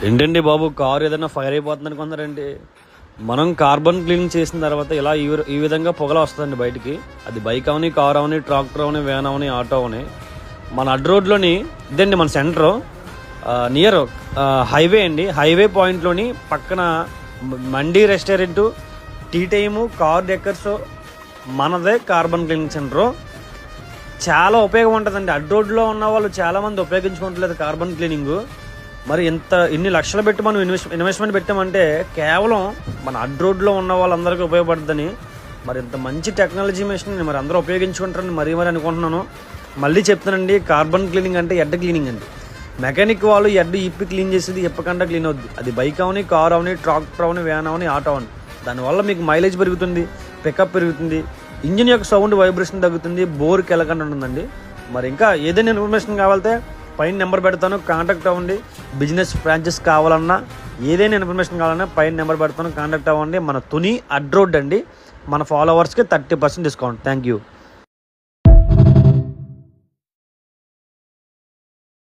ఏంటండి బాబు, కారు ఏదైనా ఫైర్ అయిపోతుంది అనుకున్నారండి. మనం కార్బన్ క్లీనింగ్ చేసిన తర్వాత ఇలా ఈ విధంగా పొగలు వస్తుందండి బయటికి. అది బైక్ అవని, కార్ అవని, ట్రాక్టర్ అవని, వ్యాన్ అవని, ఆటో అవని. మన అడ్ రోడ్లోని ఇదండి మన సెంటర్ నియర్ హైవే అండి. హైవే పాయింట్లోని పక్కన మండీ restaurant, tea time, car decors, మనదే కార్బన్ క్లీనింగ్ సెంటరు. చాలా ఉపయోగం ఉంటుందండి. అడ్ రోడ్లో ఉన్న వాళ్ళు చాలామంది ఉపయోగించుకోవట్లేదు కార్బన్ క్లీనింగ్. మరి ఇన్ని లక్షలు పెట్టి మనం ఇన్వెస్ట్మెంట్ పెట్టామంటే కేవలం మన అడ్ రోడ్లో ఉన్న వాళ్ళందరికీ ఉపయోగపడుతుందని, మరి ఇంత మంచి టెక్నాలజీ మెషిన్ మరి అందరూ ఉపయోగించుకుంటారని మరీ అనుకుంటున్నాను. మళ్ళీ చెప్తానండి, కార్బన్ క్లీనింగ్ అంటే ఎడ్ క్లీనింగ్ అండి. మెకానిక్ వాళ్ళు ఎడ్ ఇప్పి క్లీన్ చేసేది ఇప్పకుండా క్లీన్ అవుద్ది. అది బైక్ అవని, కార్ అవని, ట్రాక్టర్ అవని, వ్యాన్ అవని, ఆటో అవని. దానివల్ల మీకు మైలేజ్ పెరుగుతుంది, పికప్ పెరుగుతుంది, ఇంజిన్ యొక్క సౌండ్ వైబ్రేషన్ తగ్గుతుంది, బోర్కి వెళ్ళకుండా ఉంటుందండి. మరి ఇంకా ఏదైనా ఇన్ఫర్మేషన్ కావాలంటే పైన నెంబర్ పెడతాను, కాంటాక్ట్ అవ్వండి. బిజినెస్ బ్రాంచెస్ కావాలన్నా, ఏదైనా ఇన్ఫర్మేషన్ కావాలన్నా పైన నెంబర్ పెడతాను, కాంటాక్ట్ అవ్వండి. మన తుని అడ్ రోడ్ అండి. మన ఫాలోవర్స్కి 30% డిస్కౌంట్. Thank you.